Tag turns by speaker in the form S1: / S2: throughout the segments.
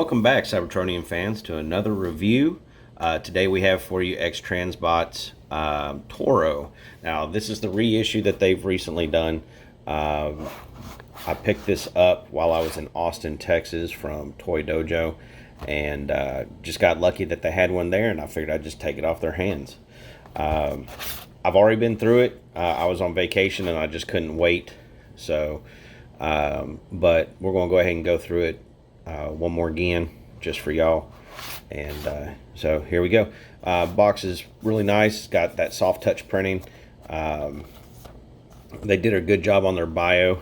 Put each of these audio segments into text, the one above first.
S1: Welcome back, Cybertronian fans, to another review. Today we have for you XTransBots Toro. Now, this is the reissue that they've recently done. I picked this up while I was in Austin, Texas from Toy Dojo, and just got lucky that they had one there, and I figured I'd just take it off their hands. I've already been through it. I was on vacation and I just couldn't wait. So, but we're going to go ahead and go through it one more again just for y'all. And so here we go. Box is really nice. It's got that soft touch printing. They did a good job on their bio.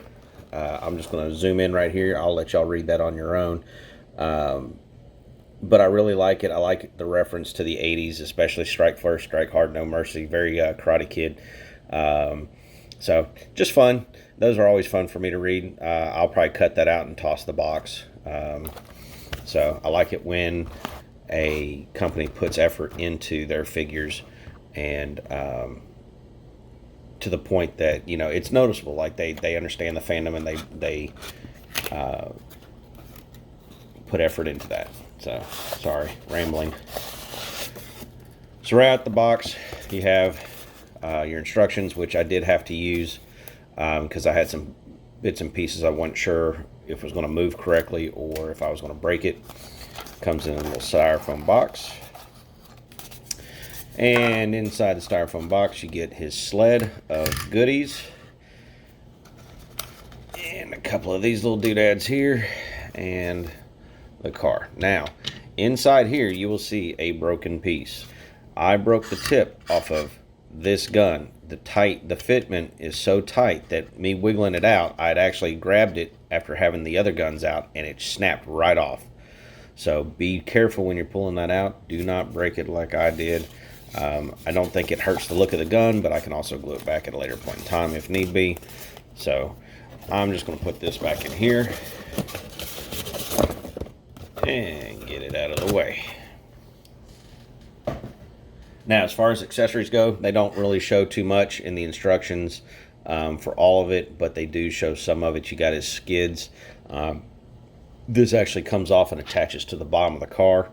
S1: I'm just going to zoom in right here. I'll let y'all read that on your own. But I really like it. I like the reference to the 80s, especially strike first, strike hard, no mercy. Very Karate Kid. So just fun. Those are always fun for me to read. I'll probably cut that out and toss the box. So I like it when a company puts effort into their figures, and to the point that, you know, it's noticeable. Like they understand the fandom, and they put effort into that. So sorry, rambling. So right out the box, you have your instructions, which I did have to use because I had some bits and pieces I wasn't sure if it was going to move correctly or if I was going to break it. Comes in a little styrofoam box, and inside the styrofoam box you get his sled of goodies and a couple of these little doodads here and the car. Now inside here you will see a broken piece. I broke the tip off of this gun. The fitment is so tight that me wiggling it out, I'd actually grabbed it after having the other guns out, and it snapped right off. So be careful when you're pulling that out. Do not break it like I did. I don't think it hurts the look of the gun, but I can also glue it back at a later point in time if need be. So I'm just going to put this back in here and get it out of the way. Now, as far as accessories go, they don't really show too much in the instructions for all of it, but they do show some of it. You got his skids. This actually comes off and attaches to the bottom of the car,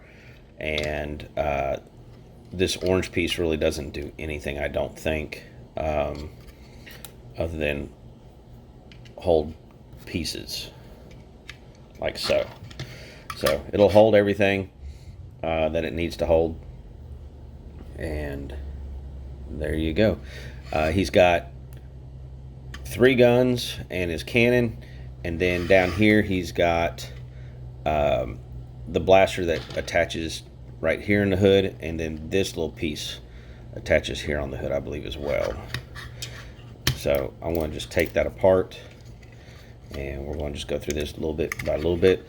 S1: and this orange piece really doesn't do anything, I don't think, other than hold pieces like so. So it'll hold everything that it needs to hold. And there you go. He's got 3 guns and his cannon, and then down here he's got the blaster that attaches right here in the hood, and then this little piece attaches here on the hood, I believe, as well. So I'm going to just take that apart, and we're going to just go through this little bit by little bit.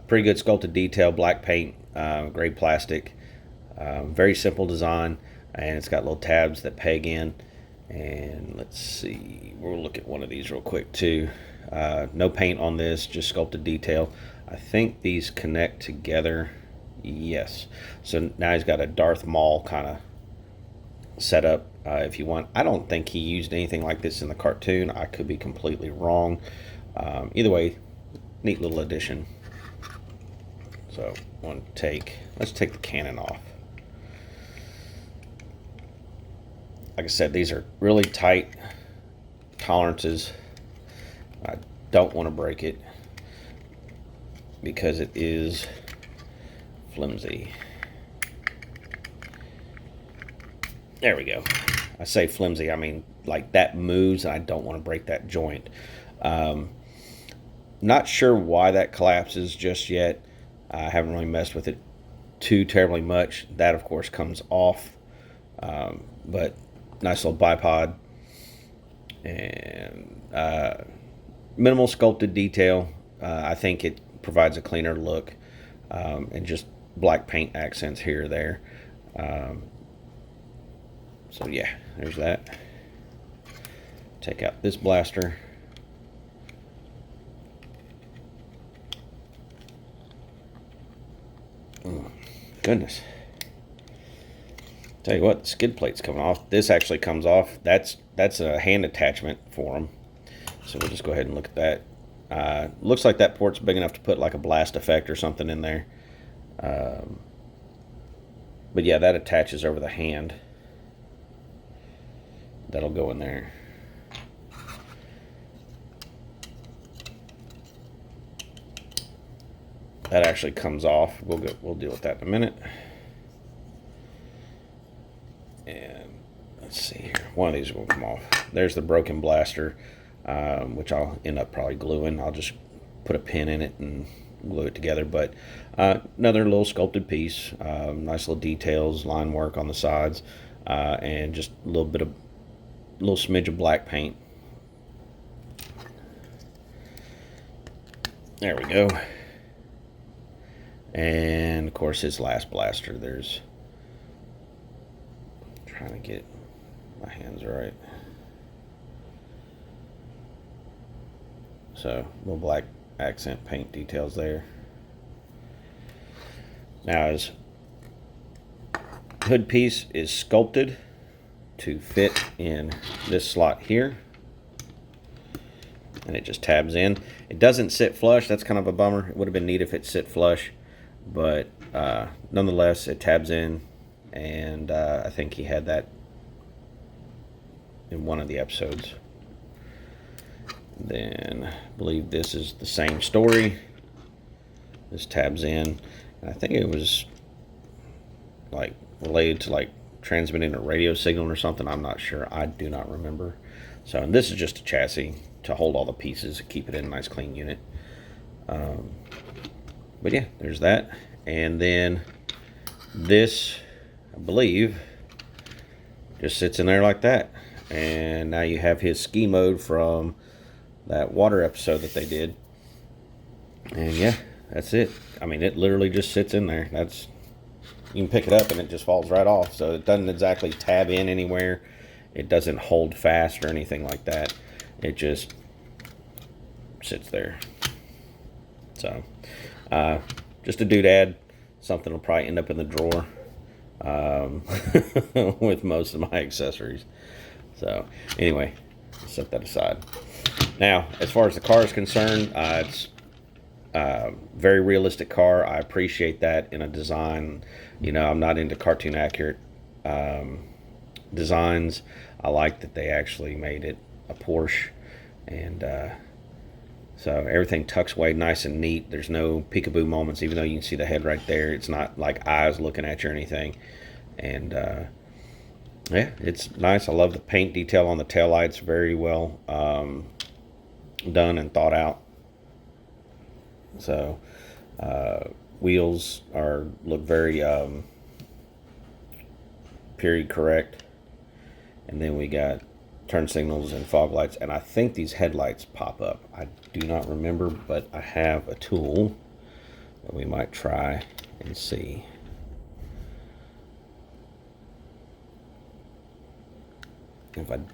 S1: Pretty good sculpted detail, black paint, gray plastic. Very simple design, and it's got little tabs that peg in. And let's see, we'll look at one of these real quick too. No paint on this, just sculpted detail. I think these connect together. Yes. So now he's got a Darth Maul kind of setup if you want. I don't think he used anything like this in the cartoon. I could be completely wrong. Either way, neat little addition. So let's take the cannon off. Like I said, these are really tight tolerances. I don't want to break it because it is flimsy. There we go. I say flimsy, I mean like that moves, and I don't want to break that joint. Not sure why that collapses just yet. I haven't really messed with it too terribly much. That, of course, comes off. But nice little bipod, and minimal sculpted detail. I think it provides a cleaner look, and just black paint accents here or there. So yeah, there's that. Take out this blaster. Oh, goodness. Tell you what, the skid plate's coming off. This actually comes off. That's a hand attachment for them. So we'll just go ahead and look at that Looks like that port's big enough to put like a blast effect or something in there. But yeah, that attaches over the hand. That'll go in there. That actually comes off. We'll deal with that in a minute. And let's see here. One of these will come off. There's the broken blaster, which I'll end up probably gluing. I'll just put a pin in it and glue it together. But another little sculpted piece. Nice little details, line work on the sides, and just a little smidge of black paint. There we go. And of course his last blaster. There's, trying to get my hands right. So little black accent paint details there. Now his hood piece is sculpted to fit in this slot here, and it just tabs in. It doesn't sit flush. That's kind of a bummer. It would have been neat if it sit flush, but nonetheless it tabs in, and I think he had that in one of the episodes. Then I believe this is the same story. This tabs in, and I think it was like related to like transmitting a radio signal or something. I'm not sure. I do not remember. So, and this is just a chassis to hold all the pieces, keep it in a nice clean unit. But yeah, there's that. And then this, I believe, just sits in there like that. And now you have his ski mode from that water episode that they did. And yeah, that's it. I mean, it literally just sits in there. That's, you can pick it up and it just falls right off. So it doesn't exactly tab in anywhere. It doesn't hold fast or anything like that. It just sits there. So, just a doodad. Something will probably end up in the drawer with most of my accessories. So, anyway, set that aside. Now, as far as the car is concerned, it's a very realistic car. I appreciate that in a design. You know, I'm not into cartoon accurate designs. I like that they actually made it a Porsche, and so everything tucks away nice and neat. There's no peekaboo moments, even though you can see the head right there. It's not like eyes looking at you or anything. And yeah, it's nice. I love the paint detail on the taillights. Very well done and thought out. So wheels look very period correct. And then we got turn signals and fog lights, and I think these headlights pop up. I do not remember, but I have a tool that we might try and see.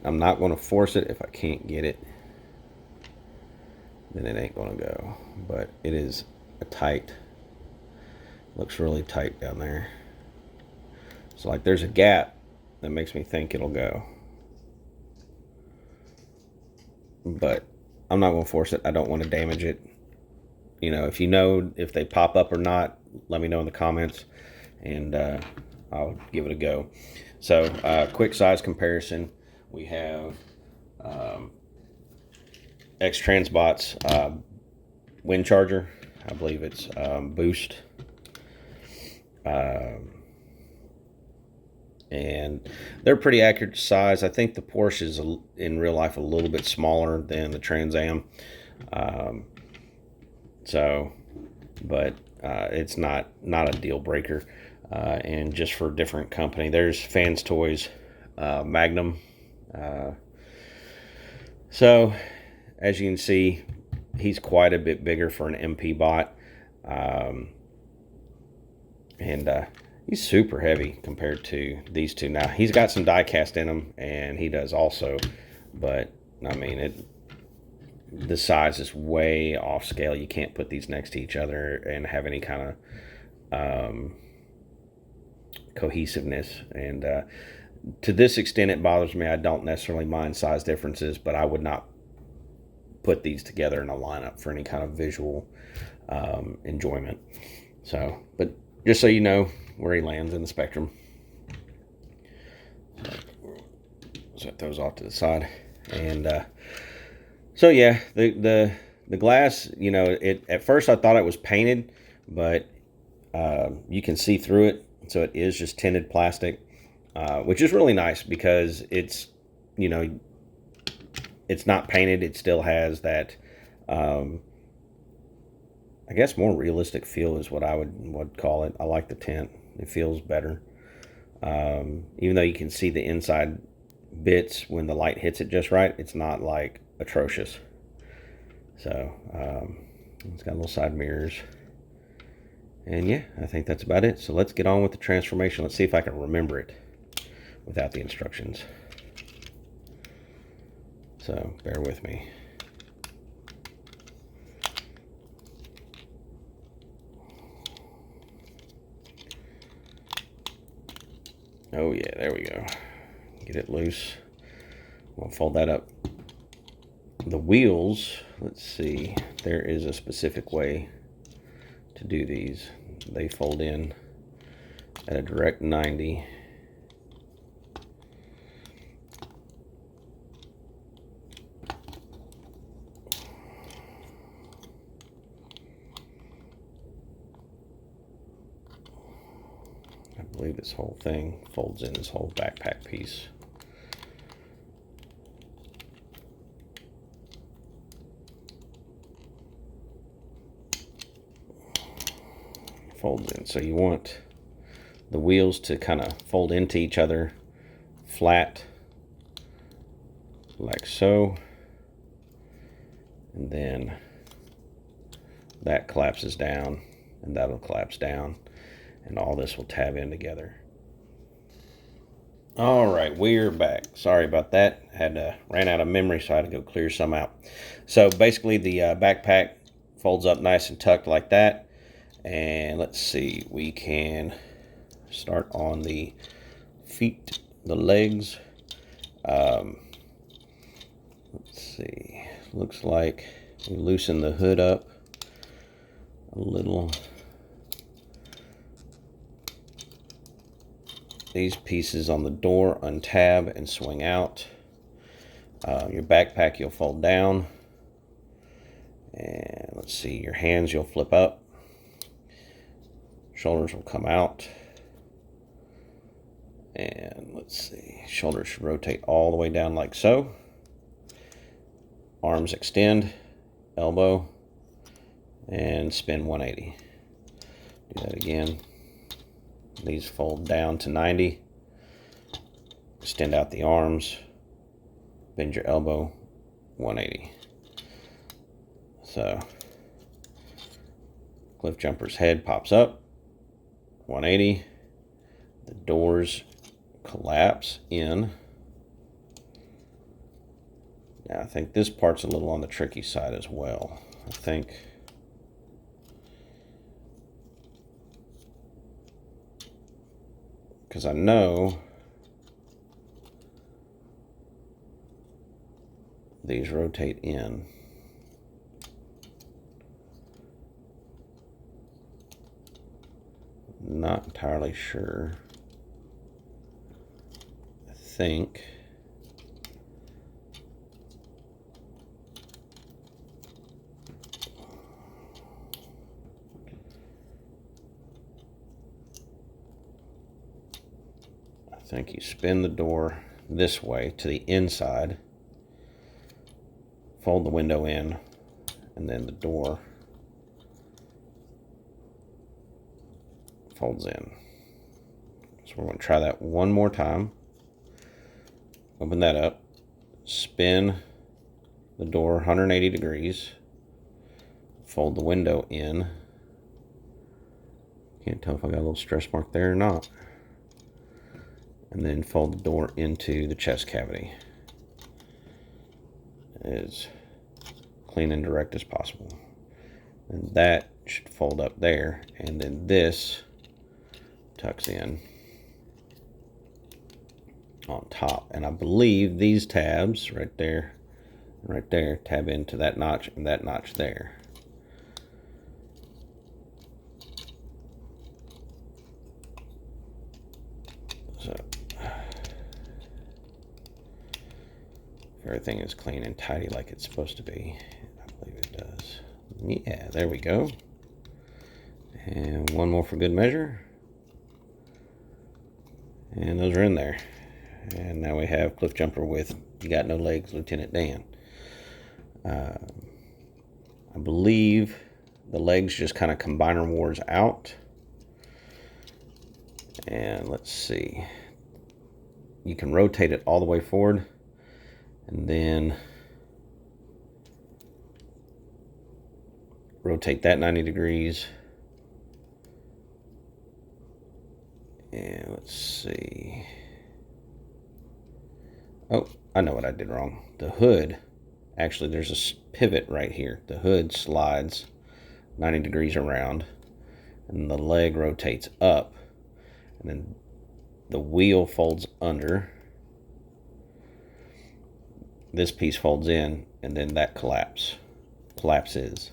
S1: I'm not going to force it. If I can't get it, then it ain't going to go. But it is a tight, looks really tight down there. So like there's a gap that makes me think it'll go. But I'm not going to force it. I don't want to damage it. You know, if you know if they pop up or not, let me know in the comments, and I'll give it a go. So, quick size comparison. We have XTransBots wind charger. I believe it's boost. And they're pretty accurate size. I think the Porsche is in real life a little bit smaller than the Trans Am. But it's not a deal breaker. And just for a different company, there's Fans Toys Magnum. So as you can see, he's quite a bit bigger for an MP bot. He's super heavy compared to these two. Now, he's got some die cast in him, and he does also. But, I mean, the size is way off scale. You can't put these next to each other and have any kind of cohesiveness. And to this extent, it bothers me. I don't necessarily mind size differences, but I would not put these together in a lineup for any kind of visual enjoyment. So, but just so you know where he lands in the spectrum. Set those off to the side. And so yeah, the glass, you know, it at first I thought it was painted, but you can see through it, so it is just tinted plastic, which is really nice because it's, you know, it's not painted. It still has that, I guess, more realistic feel is what I would call it. I like the tint. It feels better. Even though you can see the inside bits when the light hits it just right, it's not like atrocious. So it's got little side mirrors. And yeah, I think that's about it. So let's get on with the transformation. Let's see if I can remember it without the instructions. So bear with me. Oh yeah, there we go. Get it loose. We'll fold that up. The wheels, let's see, there is a specific way to do these. They fold in at a direct 90. I believe this whole thing folds in, this whole backpack piece. Folds in. So you want the wheels to kind of fold into each other flat, like so, and then that collapses down, and that'll collapse down, and all this will tab in together. All right, we're back. Sorry about that. Ran out of memory, so I had to go clear some out. So basically, the backpack folds up nice and tucked like that. And let's see, we can start on the feet, the legs. Let's see, looks like we loosen the hood up a little. These pieces on the door untab and swing out. Your backpack you'll fold down. And let's see, your hands you'll flip up. Shoulders will come out. And let's see, shoulders should rotate all the way down like so. Arms extend, elbow, and spin 180. Do that again. These fold down to 90. Extend out the arms, bend your elbow, 180. So, Cliffjumper's head pops up, 180. The doors collapse in. Now I think this part's a little on the tricky side as well. I think because I know these rotate in. Not entirely sure. I think you spin the door this way to the inside, fold the window in, and then the door folds in. So we're going to try that one more time. Open that up, spin the door 180 degrees, fold the window in. Can't tell if I got a little stretch mark there or not. And then fold the door into the chest cavity as clean and direct as possible. And that should fold up there, and then this tucks in on top. And I believe these tabs right there, right there, tab into that notch and that notch there. So everything is clean and tidy like it's supposed to be. I believe it does. Yeah, there we go. And one more for good measure. And those are in there. And now we have Cliffjumper with "You Got No Legs, Lieutenant Dan." I believe the legs just kind of combiner wars out. And let's see. You can rotate it all the way forward. And then rotate that 90 degrees. And let's see. Oh, I know what I did wrong. The hood, actually there's a pivot right here. The hood slides 90 degrees around, and the leg rotates up, and then the wheel folds under. This piece folds in, and then that collapses.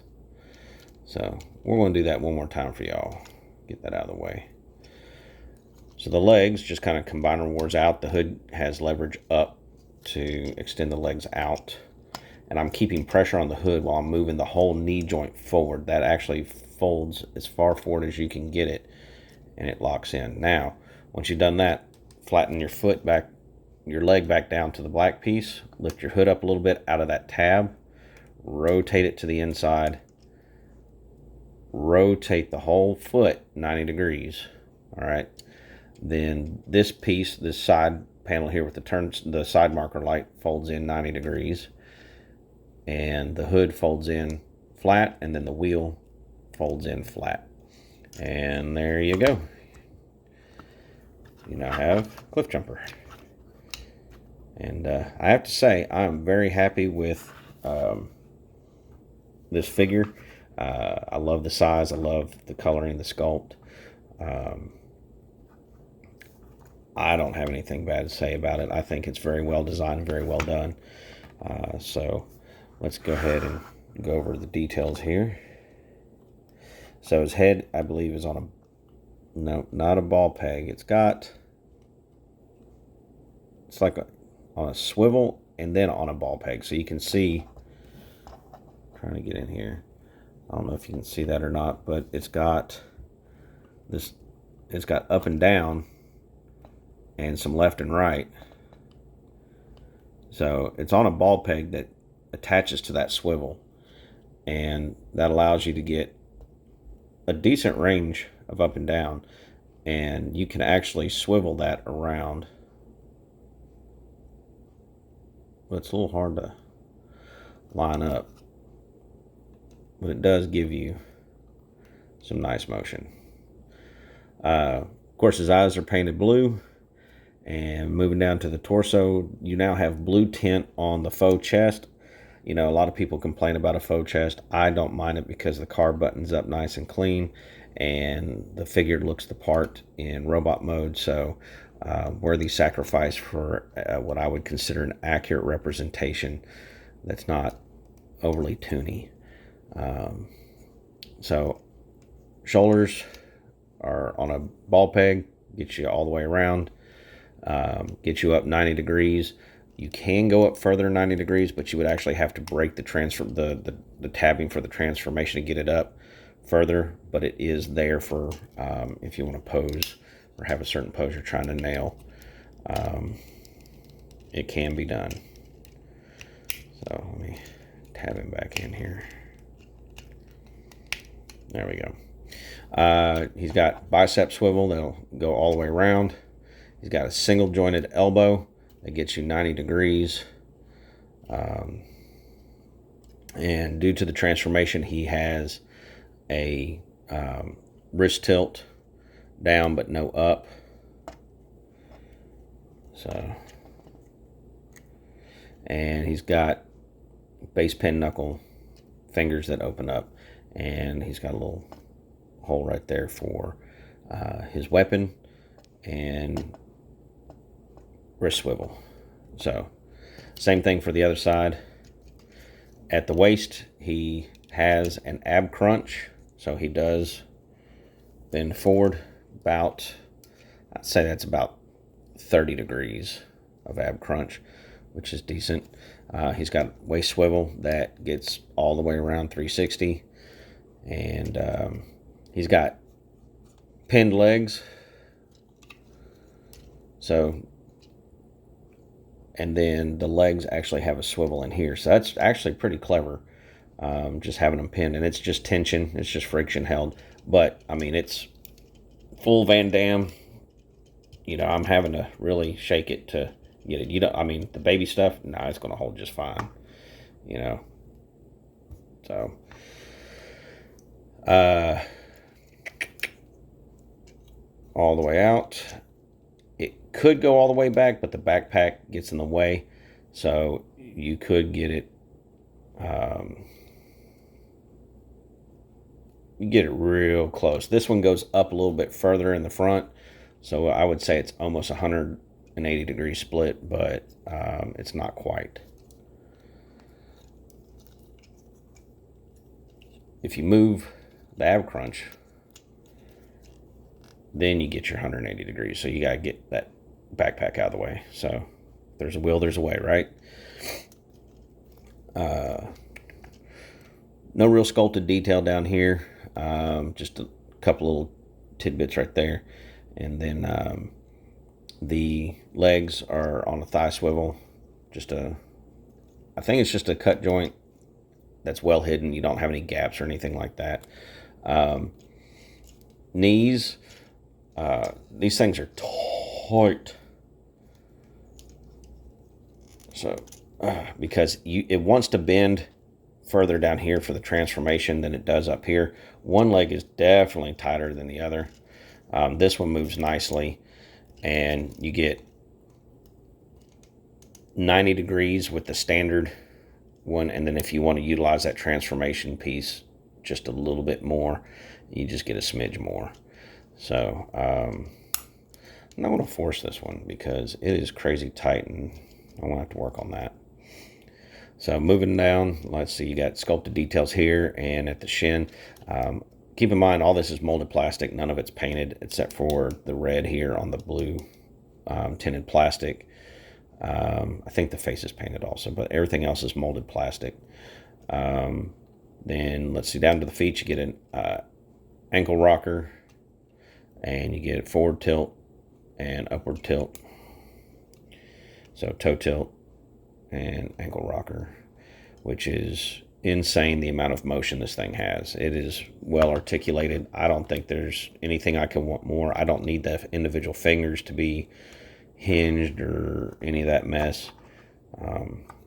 S1: So we're going to do that one more time for y'all. Get that out of the way. So the legs just kind of combiner wars out. The hood has leverage up to extend the legs out. And I'm keeping pressure on the hood while I'm moving the whole knee joint forward. That actually folds as far forward as you can get it, and it locks in. Now, once you've done that, flatten your foot back, your leg back down to the black piece. Lift your hood up a little bit out of that tab. Rotate it to the inside. Rotate the whole foot 90 degrees. All right. Then this piece, this side panel here with the side marker light folds in 90 degrees. And the hood folds in flat, and then the wheel folds in flat. And there you go. You now have Cliffjumper. And I have to say, I'm very happy with this figure. I love the size. I love the coloring, the sculpt. I don't have anything bad to say about it. I think it's very well designed, very well done. So let's go ahead and go over the details here. So his head, I believe, is on a, no, not a ball peg. It's like on a swivel and then on a ball peg. So you can see, trying to get in here. I don't know if you can see that or not, but it's got this, it's got up and down and some left and right. So it's on a ball peg that attaches to that swivel, and that allows you to get a decent range of up and down, and you can actually swivel that around. But it's a little hard to line up, but it does give you some nice motion. Of course, his eyes are painted blue. And moving down to the torso, you now have blue tint on the faux chest. You know, a lot of people complain about a faux chest. I don't mind it because the car buttons up nice and clean, and the figure looks the part in robot mode. So worthy sacrifice for what I would consider an accurate representation that's not overly toony. So shoulders are on a ball peg, gets you all the way around. Get you up 90 degrees. You can go up further than 90 degrees, but you would actually have to break the tabbing for the transformation to get it up further. But it is there for if you want to pose or have a certain pose you're trying to nail. It can be done. So let me tab him back in here. There we go. He's got bicep swivel that'll go all the way around. He's got a single jointed elbow that gets you 90 degrees. And due to the transformation, he has a wrist tilt down but no up. So, and he's got base pin knuckle fingers that open up, and he's got a little hole right there for his weapon and wrist swivel. So same thing for the other side. At the waist, he has an ab crunch, so he does bend forward about, I'd say that's about 30 degrees of ab crunch, which is decent. He's got waist swivel that gets all the way around 360, and he's got pinned legs. So, and then the legs actually have a swivel in here, so that's actually pretty clever. Just having them pinned, and it's just tension, it's just friction held. But I mean, it's full Van Damme. You know, I'm having to really shake it to get it. You know, I mean, the baby stuff, no, it's going to hold just fine. You know, so all the way out. It could go all the way back, but the backpack gets in the way, so you could get it. You get it real close. This one goes up a little bit further in the front, so I would say it's almost 180 degree split, but it's not quite. If you move the ab crunch, then you get your 180 degrees. So you got to get that backpack out of the way. So there's a will, there's a way, right? No real sculpted detail down here. Just a couple little tidbits right there. And then the legs are on a thigh swivel. I think it's just a cut joint that's well hidden. You don't have any gaps or anything like that. Knees, these things are tight. So, because it wants to bend further down here for the transformation than it does up here. One leg is definitely tighter than the other. This one moves nicely, and you get 90 degrees with the standard one, and then if you want to utilize that transformation piece just a little bit more, you just get a smidge more. So I'm not going to force this one because it is crazy tight, and I'm going to have to work on that. So moving down, let's see, you got sculpted details here and at the shin. Keep in mind, all this is molded plastic. None of it's painted except for the red here on the blue tinted plastic. I think the face is painted also, but everything else is molded plastic. Then let's see, down to the feet, you get an ankle rocker, and you get forward tilt and upward tilt. So toe tilt and ankle rocker, which is insane the amount of motion this thing has. It is well articulated. I don't think there's anything I could want more. I don't need the individual fingers to be hinged or any of that mess.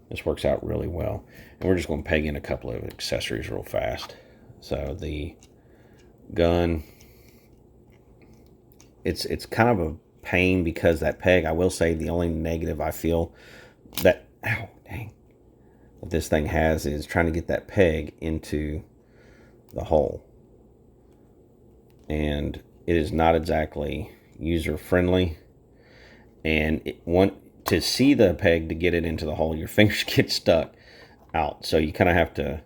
S1: This works out really well. And we're just going to peg in a couple of accessories real fast. So the gun, it's kind of a pain because that peg, I will say the only negative I feel that, ow, dang, what this thing has is trying to get that peg into the hole. And it is not exactly user friendly. And to see the peg to get it into the hole, your fingers get stuck out. So you kind of have to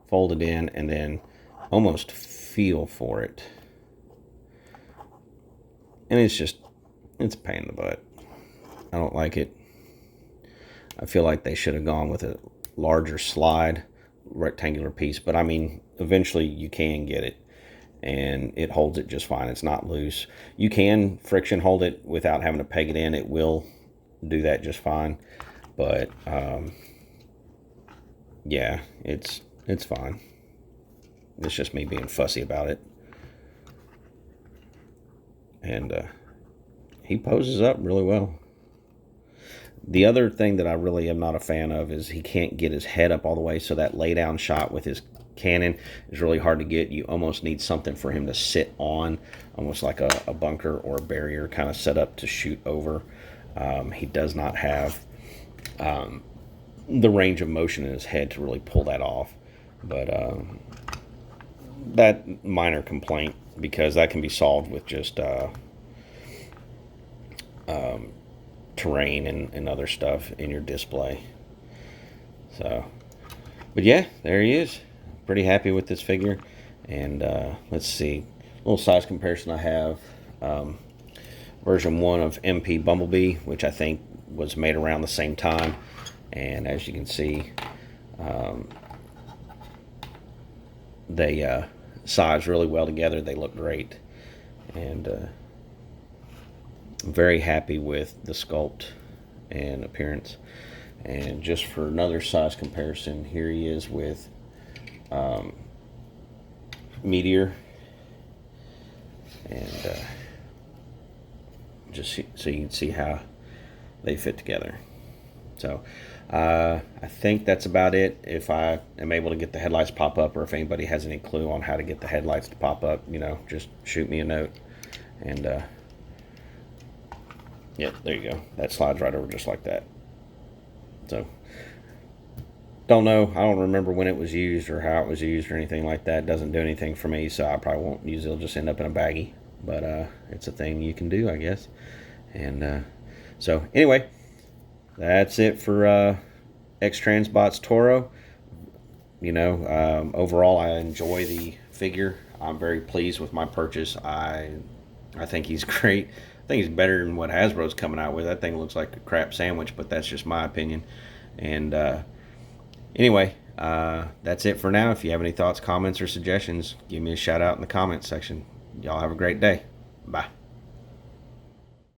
S1: fold it in and then almost feel for it. And it's a pain in the butt. I don't like it. I feel like they should have gone with a larger slide rectangular piece, but I mean, eventually you can get it, and it holds it just fine. It's not loose. You can friction hold it without having to peg it in. It will do that just fine, but yeah, it's fine. It's just me being fussy about it. And he poses up really well. The other thing that I really am not a fan of is he can't get his head up all the way, so that lay down shot with his cannon is really hard to get. You almost need something for him to sit on, almost like a bunker or a barrier kind of set up to shoot over. He does not have the range of motion in his head to really pull that off, but that minor complaint, because that can be solved with just terrain and other stuff in your display. So But yeah, there he is. Pretty happy with this figure. And let's see, a little size comparison I have. Version 1 of MP Bumblebee, which I think was made around the same time. And as you can see, they size really well together. They look great. And I'm very happy with the sculpt and appearance. And just for another size comparison, here he is with Meteor. And just so you can see how they fit together. So I think that's about it. If I am able to get the headlights to pop up, or if anybody has any clue on how to get the headlights to pop up, you know, just shoot me a note. And yeah, there you go. That slides right over just like that. So don't know. I don't remember when it was used or how it was used or anything like that. It doesn't do anything for me, so I probably won't use it. It'll just end up in a baggie. But it's a thing you can do, I guess. And so anyway, that's it for XTransBots Toro. You know, overall, I enjoy the figure. I'm very pleased with my purchase. I think he's great. I think he's better than what Hasbro's coming out with. That thing looks like a crap sandwich, but that's just my opinion. And anyway, that's it for now. If you have any thoughts, comments, or suggestions, give me a shout out in the comments section. Y'all have a great day. Bye.